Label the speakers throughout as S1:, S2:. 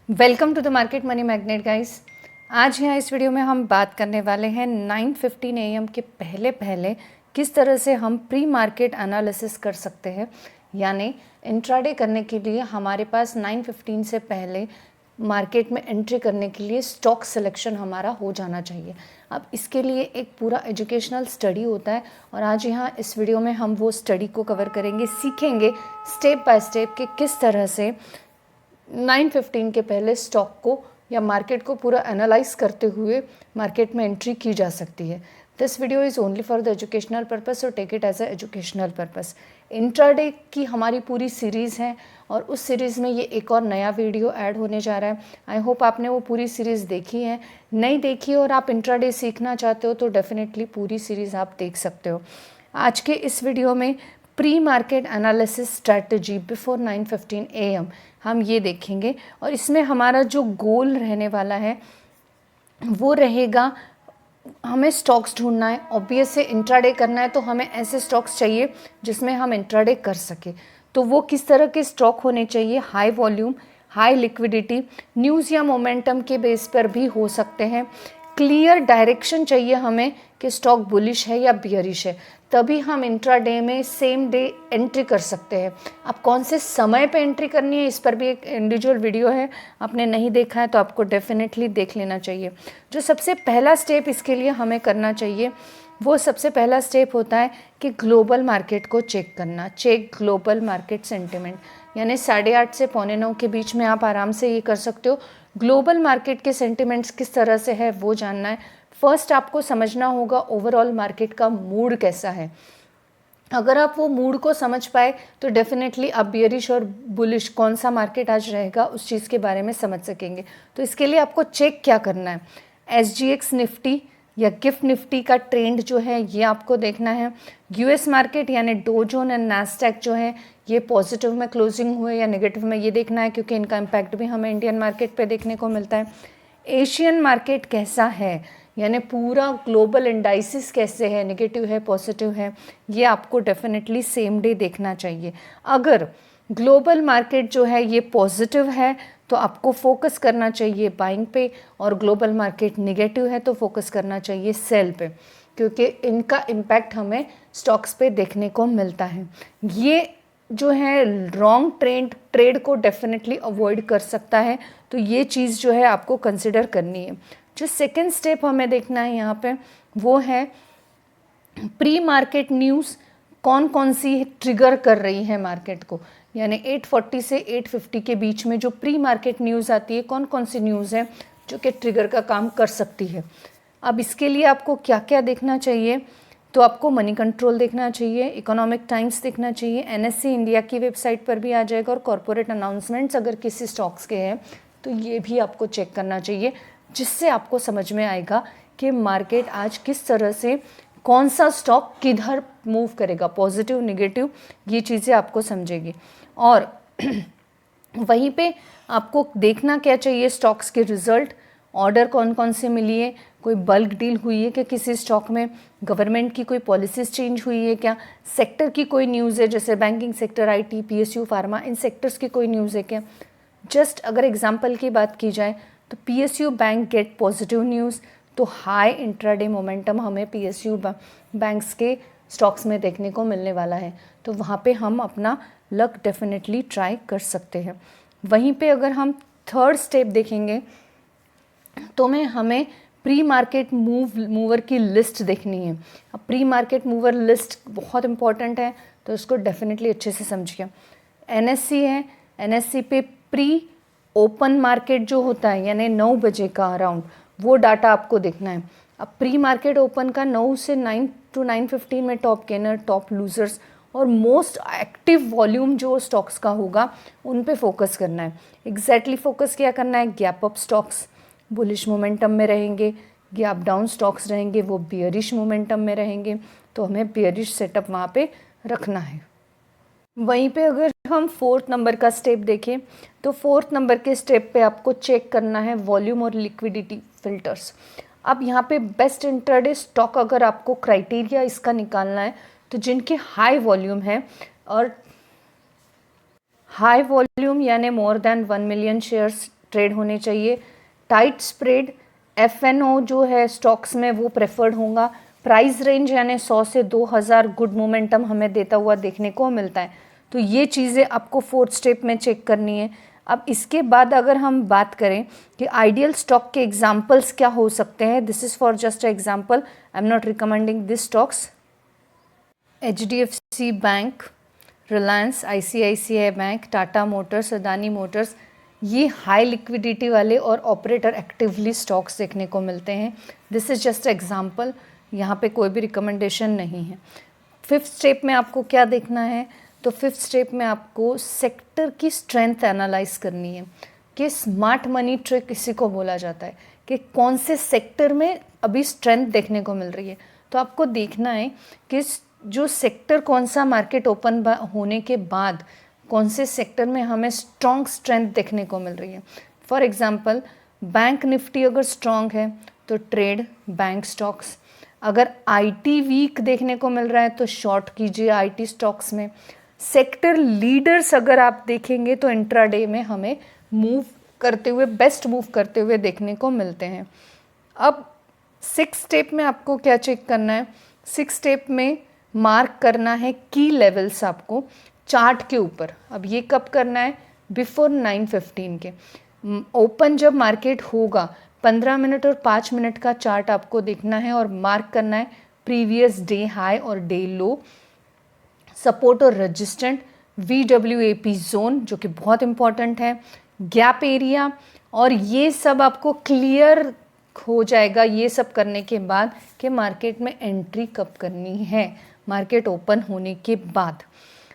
S1: Welcome to the market money magnet guys. आज यहाँ इस वीडियो में हम बात करने वाले हैं 9:15 AM के पहले पहले किस तरह से हम प्री मार्केट एनालिसिस कर सकते हैं। यानी इंट्राडे करने के लिए हमारे पास 9:15 से पहले मार्केट में एंट्री करने के लिए स्टॉक सिलेक्शन हमारा हो जाना चाहिए। अब इसके लिए एक पूरा एजुकेशनल स्टडी होता है और आज यहाँ इस वीडियो में हम वो स्टडी को कवर करेंगे, सीखेंगे स्टेप बाय स्टेप कि किस तरह से 9:15 के पहले स्टॉक को या मार्केट को पूरा एनालाइज करते हुए मार्केट में एंट्री की जा सकती है। This video is only for the educational purpose, so take it as a educational purpose. Intraday की हमारी पूरी सीरीज़ है और उस सीरीज़ में ये एक और नया वीडियो ऐड होने जा रहा है। आई होप आपने वो पूरी सीरीज़ देखी है। नहीं देखी और आप इंट्राडे सीखना चाहते हो तो डेफिनेटली पूरी सीरीज़ आप देख सकते हो। आज के इस वीडियो में pre market analysis strategy before 9:15 AM हम ये देखेंगे और इसमें हमारा जो गोल रहने वाला है वो रहेगा, हमें स्टॉक्स ढूंढना है। ऑब्वियस है इंट्राडे करना है तो हमें ऐसे स्टॉक्स चाहिए जिसमें हम इंट्राडे कर सके। तो वो किस तरह के स्टॉक होने चाहिए? High volume, high liquidity, news या मोमेंटम के बेस पर भी हो सकते हैं। क्लियर डायरेक्शन चाहिए हमें कि स्टॉक बुलिश है या बियरिश है, तभी हम इंट्राडे में सेम डे एंट्री कर सकते हैं। अब कौन से समय पे एंट्री करनी है इस पर भी एक इंडिविजुअल वीडियो है, आपने नहीं देखा है तो आपको डेफिनेटली देख लेना चाहिए। जो सबसे पहला स्टेप इसके लिए हमें करना चाहिए वो सबसे पहला स्टेप होता है कि ग्लोबल मार्केट को चेक करना। चेक ग्लोबल मार्केट सेंटिमेंट, यानी 8:30 से 8:45 के बीच में आप आराम से ये कर सकते हो। ग्लोबल मार्केट के सेंटिमेंट्स किस तरह से है वो जानना है। फर्स्ट आपको समझना होगा ओवरऑल मार्केट का मूड कैसा है। अगर आप वो मूड को समझ पाए तो डेफिनेटली आप बियरिश और बुलिश कौन सा मार्केट आज रहेगा उस चीज़ के बारे में समझ सकेंगे। तो इसके लिए आपको चेक क्या करना है, SGX निफ्टी या गिफ्ट निफ्टी का ट्रेंड जो है ये आपको देखना है। US मार्केट यानी डो जोन एंड नैस्डैक जो है ये पॉजिटिव में क्लोजिंग हुए या नेगेटिव में ये देखना है, क्योंकि इनका इम्पैक्ट भी हमें इंडियन मार्केट पे देखने को मिलता है। एशियन मार्केट कैसा है, यानी पूरा ग्लोबल इंडाइसिस कैसे है, नेगेटिव है पॉजिटिव है, ये आपको डेफिनेटली सेम डे देखना चाहिए। अगर ग्लोबल मार्केट जो है ये पॉजिटिव है तो आपको फोकस करना चाहिए बाइंग पे, और ग्लोबल मार्केट नेगेटिव है तो फोकस करना चाहिए सेल पे, क्योंकि इनका इम्पैक्ट हमें स्टॉक्स पे देखने को मिलता है। ये जो है रॉन्ग ट्रेड को डेफिनेटली अवॉइड कर सकता है, तो ये चीज़ जो है आपको कंसिडर करनी है। जो सेकेंड स्टेप हमें देखना है यहाँ पे वो है प्री मार्केट न्यूज़ कौन कौन सी ट्रिगर कर रही है मार्केट को। यानी 8:40 से 8:50 के बीच में जो प्री मार्केट न्यूज़ आती है, कौन कौन सी न्यूज़ है जो कि ट्रिगर का काम कर सकती है। अब इसके लिए आपको क्या क्या देखना चाहिए, तो आपको मनी कंट्रोल देखना चाहिए, इकोनॉमिक टाइम्स देखना चाहिए, NSE इंडिया की वेबसाइट पर भी आ जाएगा, और कॉरपोरेट अनाउंसमेंट्स अगर किसी स्टॉक्स के हैं तो ये भी आपको चेक करना चाहिए, जिससे आपको समझ में आएगा कि मार्केट आज किस तरह से कौन सा स्टॉक किधर मूव करेगा, पॉजिटिव नेगेटिव, ये चीज़ें आपको समझेगी। और वहीं पे आपको देखना क्या चाहिए, स्टॉक्स के रिजल्ट, ऑर्डर कौन कौन से मिली है, कोई बल्क डील हुई है कि किसी स्टॉक में, गवर्नमेंट की कोई पॉलिसीज़ चेंज हुई है क्या, सेक्टर की कोई न्यूज़ है जैसे banking sector, IT, PSU, pharma, in sectors की कोई न्यूज़ है क्या। जस्ट अगर एग्जांपल की बात की जाए तो PSU bank gate positive news, तो हाई इंट्राडे मोमेंटम हमें PSU बैंक्स के स्टॉक्स में देखने को मिलने वाला है, तो वहाँ पे हम अपना लक डेफिनेटली ट्राई कर सकते हैं। वहीं पे अगर हम थर्ड स्टेप देखेंगे तो हमें प्री मार्केट मूवर की लिस्ट देखनी है। अब प्री मार्केट मूवर लिस्ट बहुत इंपॉर्टेंट है, तो इसको डेफिनेटली अच्छे से समझिए। NSE है, NSE पे प्री ओपन मार्केट जो होता है यानी 9 बजे का अराउंड, वो डाटा आपको देखना है। अब प्री मार्केट ओपन का 9 से 9 to 9:15 में टॉप गेनर, टॉप लूजर्स और मोस्ट एक्टिव वॉल्यूम जो स्टॉक्स का होगा उन पे फोकस करना है। एग्जैक्टली फोकस क्या करना है, gap up stocks bullish momentum में रहेंगे, गैप डाउन स्टॉक्स रहेंगे वो बियरिश मोमेंटम में रहेंगे, तो हमें बियरिश सेटअप वहाँ पे रखना है। वहीं पे अगर हम फोर्थ नंबर का स्टेप देखें तो फोर्थ नंबर के स्टेप पे आपको चेक करना है वॉल्यूम और लिक्विडिटी फिल्टर्स। अब यहाँ पे बेस्ट इंट्राडे स्टॉक अगर आपको क्राइटेरिया इसका निकालना है तो जिनके हाई वॉल्यूम है, और हाई वॉल्यूम यानी more than 1 million shares trade होने चाहिए। टाइट स्प्रेड FNO जो है स्टॉक्स में वो प्रेफर्ड होगा। प्राइस रेंज यानी 100 से 2000 गुड मोमेंटम हमें देता हुआ देखने को मिलता है। तो ये चीज़ें आपको 4th स्टेप में चेक करनी है। अब इसके बाद अगर हम बात करें कि आइडियल स्टॉक के एग्जांपल्स क्या हो सकते हैं, this is for just a example, I am not recommending this stocks. HDFC bank, Reliance, ICICI bank, Tata Motors, Adani Motors, ये हाई लिक्विडिटी वाले और ऑपरेटर एक्टिवली स्टॉक्स देखने को मिलते हैं। दिस इज़ जस्ट एग्जांपल, यहाँ पे कोई भी रिकमेंडेशन नहीं है। 5th स्टेप में आपको क्या देखना है, तो 5th स्टेप में आपको सेक्टर की स्ट्रेंथ एनालाइज करनी है कि स्मार्ट मनी ट्रिक इसी को बोला जाता है कि कौन से सेक्टर में अभी स्ट्रेंथ देखने को मिल रही है। तो आपको देखना है कि जो सेक्टर कौन सा मार्केट ओपन होने के बाद कौन से सेक्टर में हमें स्ट्रॉन्ग स्ट्रेंथ देखने को मिल रही है। फॉर एग्जांपल बैंक निफ्टी अगर स्ट्रॉन्ग है तो ट्रेड बैंक स्टॉक्स। अगर IT वीक देखने को मिल रहा है तो शॉर्ट कीजिए IT स्टॉक्स में। सेक्टर लीडर्स अगर आप देखेंगे तो इंट्राडे में हमें मूव करते हुए, बेस्ट मूव करते हुए देखने को मिलते हैं। अब 6th स्टेप में आपको क्या चेक करना है, 6th स्टेप में मार्क करना है की लेवल्स आपको चार्ट के ऊपर। अब ये कब करना है, बिफोर 9:15 के ओपन जब मार्केट होगा 15 मिनट और 5 मिनट का चार्ट आपको देखना है और मार्क करना है प्रीवियस डे हाई और डे लो, सपोर्ट और रेजिस्टेंट, VWAP जोन जो कि बहुत इंपॉर्टेंट है, गैप एरिया, और ये सब आपको क्लियर हो जाएगा ये सब करने के बाद कि मार्केट में एंट्री कब करनी है, मार्केट ओपन होने के बाद।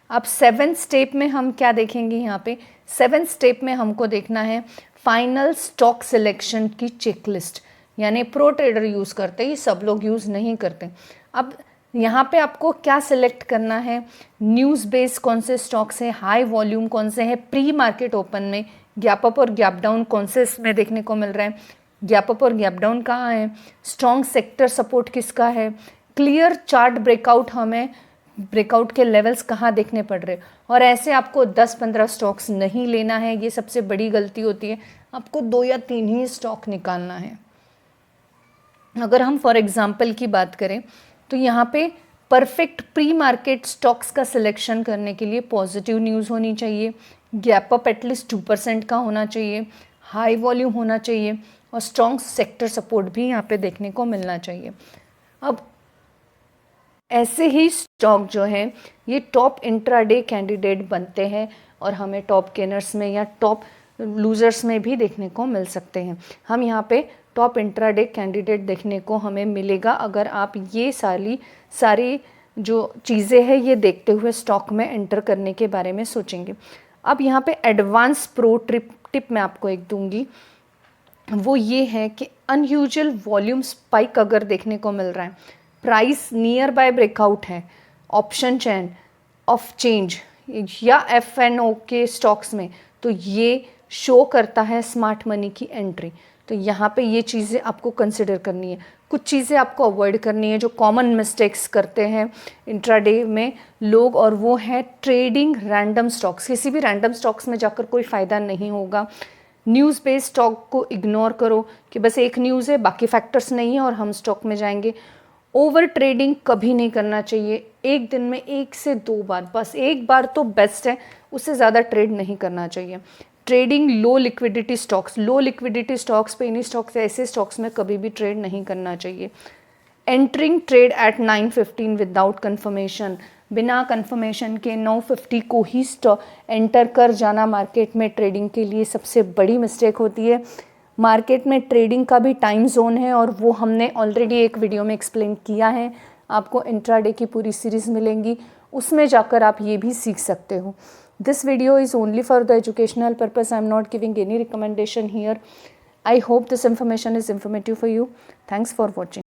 S1: अब 7th स्टेप में हम क्या देखेंगे, यहाँ पे 7th स्टेप में हमको देखना है फाइनल स्टॉक सिलेक्शन की चेकलिस्ट, यानी प्रो ट्रेडर यूज़ करते हैं, सब लोग यूज़ नहीं करते। अब यहाँ पे आपको क्या सिलेक्ट करना है, न्यूज़ बेस्ड कौन से स्टॉक्स हैं, हाई वॉल्यूम कौन से हैं, प्री मार्केट ओपन में गैप अप और गैप डाउन कौन से इसमें देखने को मिल रहा है, गैप अप और गैप डाउन कहाँ है, स्ट्रॉन्ग सेक्टर सपोर्ट किसका है, क्लियर चार्ट ब्रेकआउट, हमें ब्रेकआउट के लेवल्स कहाँ देखने पड़ रहे। और ऐसे आपको 10-15 स्टॉक्स नहीं लेना है, ये सबसे बड़ी गलती होती है, आपको 2 या 3 ही स्टॉक निकालना है। अगर हम फॉर एग्जांपल की बात करें तो यहाँ पे परफेक्ट प्री मार्केट स्टॉक्स का सिलेक्शन करने के लिए पॉजिटिव न्यूज़ होनी चाहिए, गैप अप एटलीस्ट 2% का होना चाहिए, हाई वॉल्यूम होना चाहिए और स्ट्रॉन्ग सेक्टर सपोर्ट भी यहाँ पे देखने को मिलना चाहिए। अब ऐसे ही स्टॉक जो है ये टॉप इंट्राडे कैंडिडेट बनते हैं और हमें टॉप गेनर्स में या टॉप लूजर्स में भी देखने को मिल सकते हैं। हम यहाँ पे टॉप इंट्राडे कैंडिडेट देखने को हमें मिलेगा अगर आप ये सारी जो चीज़ें हैं ये देखते हुए स्टॉक में एंटर करने के बारे में सोचेंगे। अब यहाँ पे एडवांस प्रो टिप मैं आपको एक दूंगी, वो ये है कि अनयूजुअल वॉल्यूम स्पाइक अगर देखने को मिल रहा है, प्राइस नियर बाय ब्रेकआउट है, ऑप्शन चेन ऑफ चेंज या FNO के स्टॉक्स में, तो ये शो करता है स्मार्ट मनी की एंट्री। तो यहाँ पे ये चीज़ें आपको कंसिडर करनी है। कुछ चीज़ें आपको अवॉइड करनी है जो कॉमन मिस्टेक्स करते हैं इंट्राडे में लोग, और वो है ट्रेडिंग रैंडम स्टॉक्स। किसी भी रैंडम स्टॉक्स में जाकर कोई फ़ायदा नहीं होगा। न्यूज़ बेस्ड स्टॉक को इग्नोर करो कि बस एक न्यूज़ है बाकी फैक्टर्स नहीं है और हम स्टॉक में जाएंगे। ओवर ट्रेडिंग कभी नहीं करना चाहिए, एक दिन में 1 से 2 बार, बस एक बार तो बेस्ट है, उससे ज़्यादा ट्रेड नहीं करना चाहिए। ट्रेडिंग लो लिक्विडिटी स्टॉक्स पे, इन्हीं स्टॉक्स ऐसे स्टॉक्स में कभी भी ट्रेड नहीं करना चाहिए। Entering trade at 9:15 without confirmation, बिना कन्फर्मेशन के 9:50 को ही एंटर कर जाना मार्केट में ट्रेडिंग के लिए सबसे बड़ी मिस्टेक होती है। मार्केट में ट्रेडिंग का भी टाइम जोन है और वो हमने ऑलरेडी एक वीडियो में एक्सप्लेन किया है, आपको इंट्राडे की पूरी सीरीज़ मिलेंगी, उसमें जाकर आप ये भी सीख सकते हो। This video is only for the educational purpose, I am not giving any recommendation here. I hope this information is informative for you. Thanks for watching.